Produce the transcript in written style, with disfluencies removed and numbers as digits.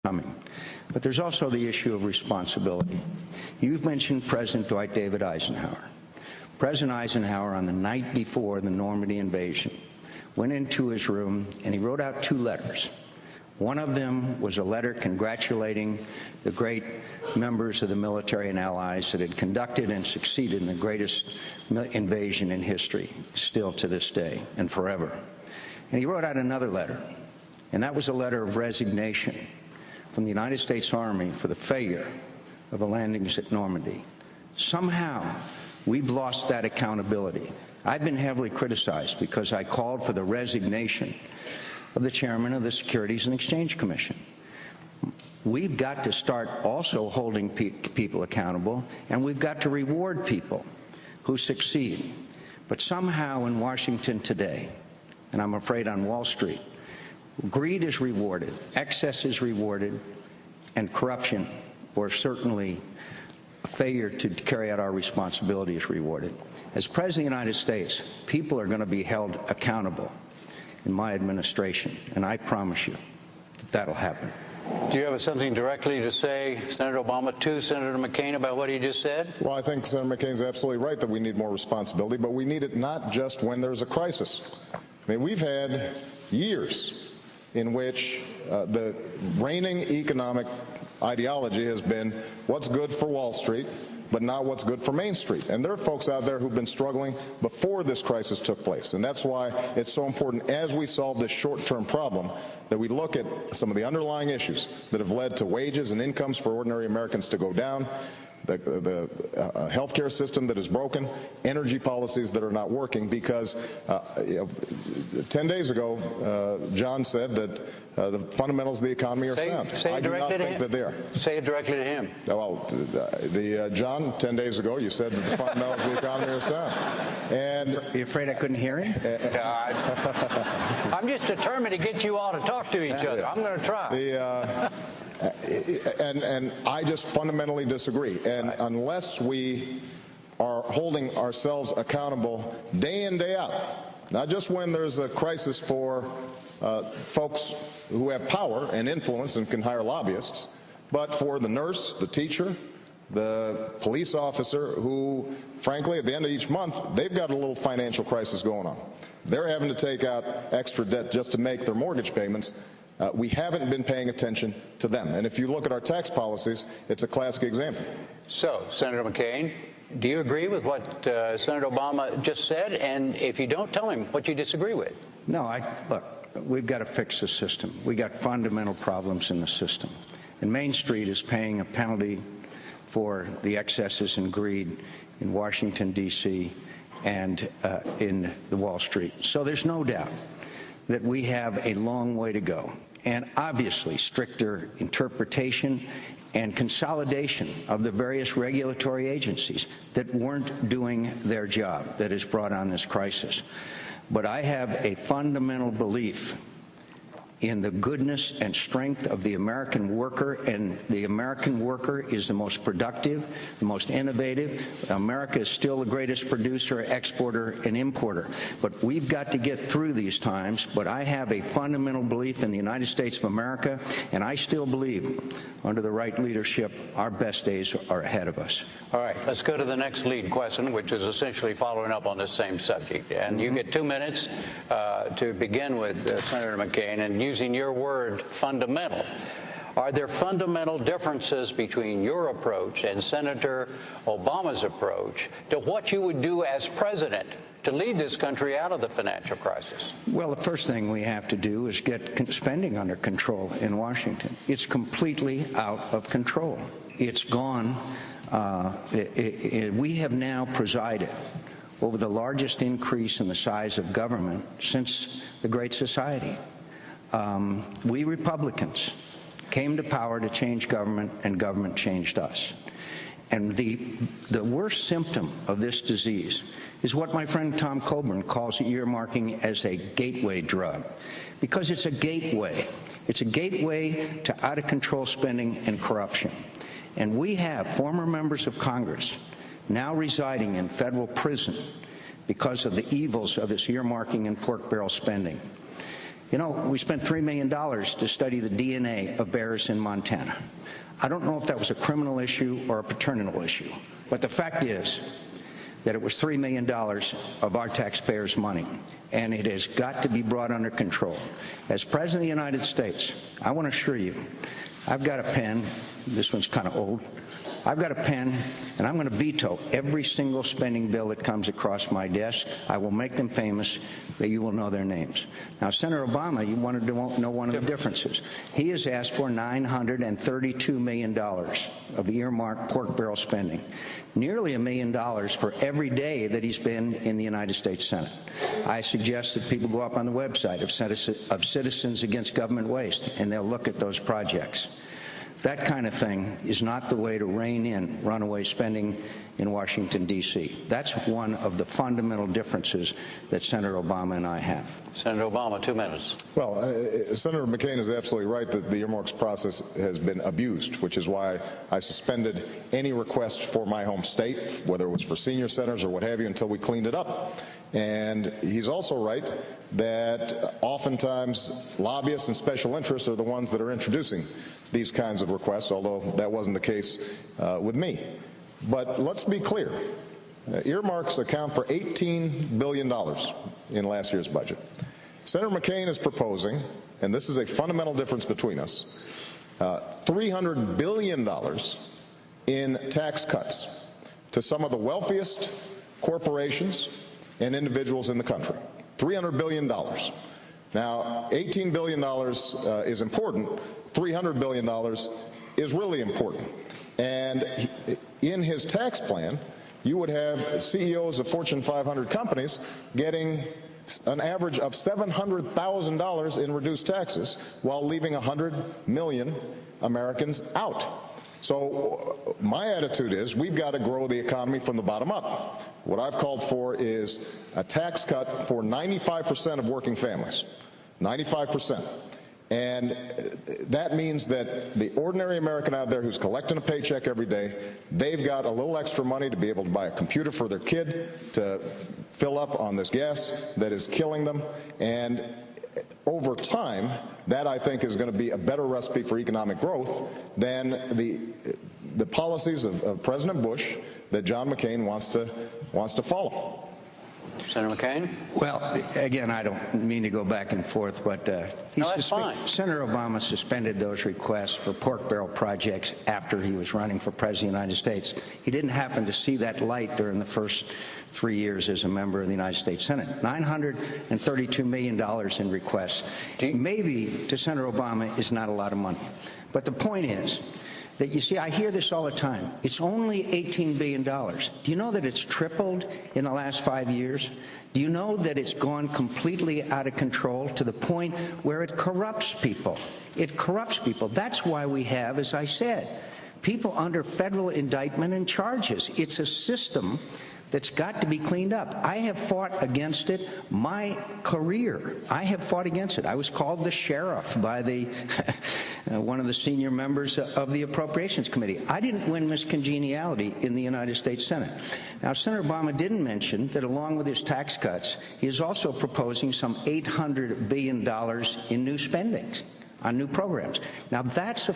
coming. But there's also the issue of responsibility. You've mentioned President Dwight David Eisenhower. President Eisenhower, on the night before the Normandy invasion, went into his room and he wrote out 2 letters. One of them was a letter congratulating the great members of the military and allies that had conducted and succeeded in the greatest invasion in history, still to this day and forever. And he wrote out another letter, and that was a letter of resignation from the United States Army for the failure of the landings at Normandy. Somehow, we've lost that accountability. I've been heavily criticized because I called for the resignation of the chairman of the Securities and Exchange Commission. We've got to start also holding people accountable, and we've got to reward people who succeed. But somehow in Washington today, and I'm afraid on Wall Street, greed is rewarded, excess is rewarded, and corruption, or certainly a failure to carry out our responsibility, is rewarded. As President of the United States, people are going to be held accountable in my administration, and I promise you that that'll happen. Do you have something directly to say, Senator Obama, to Senator McCain about what he just said? Well, I think Senator McCain's absolutely right that we need more responsibility, but we need it not just when there's a crisis. I mean, we've had years in which the reigning economic ideology has been what's good for Wall Street, but not what's good for Main Street. And there are folks out there who've been struggling before this crisis took place. And that's why it's so important, as we solve this short-term problem, that we look at some of the underlying issues that have led to wages and incomes for ordinary Americans to go down, the healthcare system that is broken, energy policies that are not working, because 10 days ago, John said that the fundamentals of the economy are sound. I do not think that they are. Say it directly to him. Well, John, 10 days ago, you said that the fundamentals of the economy are sound. And are you afraid I couldn't hear him? I'm just determined to get you all to talk to each other. I'm going to try. And I just fundamentally disagree. And unless we are holding ourselves accountable day in, day out, not just when there's a crisis for folks who have power and influence and can hire lobbyists, but for the nurse, the teacher, the police officer who, frankly, at the end of each month, they've got a little financial crisis going on. They're having to take out extra debt just to make their mortgage payments. We haven't been paying attention to them. And if you look at our tax policies, it's a classic example. So, Senator McCain, do you agree with what Senator Obama just said? And if you don't, tell him what you disagree with. No, look, we've got to fix the system. We got fundamental problems in the system. And Main Street is paying a penalty for the excesses and greed in Washington, D.C., and in the Wall Street. So there's no doubt that we have a long way to go. And obviously, stricter interpretation and consolidation of the various regulatory agencies that weren't doing their job that has brought on this crisis. But I have a fundamental belief in the goodness and strength of the American worker, and the American worker is the most productive, the most innovative. America is still the greatest producer, exporter, and importer. But we've got to get through these times. But I have a fundamental belief in the United States of America, and I still believe, under the right leadership, our best days are ahead of us. All right, let's go to the next lead question, which is essentially following up on the same subject. And you get 2 minutes to begin with, Senator McCain, and using your word, fundamental. Are there fundamental differences between your approach and Senator Obama's approach to what you would do as president to lead this country out of the financial crisis? Well, the first thing we have to do is get spending under control in Washington. It's completely out of control. It's gone. We have now presided over the largest increase in the size of government since the Great Society. We Republicans came to power to change government, and government changed us. And the worst symptom of this disease is what my friend Tom Coburn calls earmarking as a gateway drug, because it's a gateway. It's a gateway to out-of-control spending and corruption. And we have former members of Congress now residing in federal prison because of the evils of this earmarking and pork barrel spending. You know, we spent $3 million to study the DNA of bears in Montana. I don't know if that was a criminal issue or a paternal issue, but the fact is that it was $3 million of our taxpayers' money, and it has got to be brought under control. As President of the United States, I want to assure you, I've got a pen. This one's kind of old. I've got a pen, and I'm going to veto every single spending bill that comes across my desk. I will make them famous, that you will know their names. Now, Senator Obama, you wanted to know one of the differences. He has asked for $932 million of earmarked pork barrel spending, nearly $1 million for every day that he's been in the United States Senate. I suggest that people go up on the website of Citizens Against Government Waste, and they'll look at those projects. That kind of thing is not the way to rein in runaway spending in Washington, D.C. That's one of the fundamental differences that Senator Obama and I have. Senator Obama, 2 minutes. Well, Senator McCain is absolutely right that the earmarks process has been abused, which is why I suspended any requests for my home state, whether it was for senior centers or what have you, until we cleaned it up. And he's also right that oftentimes lobbyists and special interests are the ones that are introducing these kinds of requests, although that wasn't the case with me. But let's be clear. Earmarks account for $18 billion in last year's budget. Senator McCain is proposing, and this is a fundamental difference between us, $300 billion in tax cuts to some of the wealthiest corporations and individuals in the country. $300 billion. Now, $18 billion is important. $300 billion is really important. And in his tax plan, you would have CEOs of Fortune 500 companies getting an average of $700,000 in reduced taxes while leaving 100 million Americans out. So my attitude is we've got to grow the economy from the bottom up. What I've called for is a tax cut for 95% of working families, 95%. And that means that the ordinary American out there who's collecting a paycheck every day, they've got a little extra money to be able to buy a computer for their kid, to fill up on this gas that is killing them. And over time, that I think is going to be a better recipe for economic growth than the policies of President Bush that John McCain wants to follow. Senator McCain? Well, again, I don't mean to go back and forth, but that's fine. Senator Obama suspended those requests for pork barrel projects after he was running for President of the United States. He didn't happen to see that light during the first 3 years as a member of the United States Senate. $932 million in requests. Maybe to Senator Obama is not a lot of money. But the point is that, you see, I hear this all the time. It's only $18 billion. Do you know that it's tripled in the last 5 years? Do you know that it's gone completely out of control to the point where it corrupts people? It corrupts people. That's why we have, as I said, people under federal indictment and charges. It's a system that's got to be cleaned up. I have fought against it my career. I have fought against it. I was called the sheriff by the one of the senior members of the Appropriations Committee. I didn't win Miss Congeniality in the United States Senate. Now, Senator Obama didn't mention that along with his tax cuts, he is also proposing some $800 billion in new spendings on new programs. Now, that's a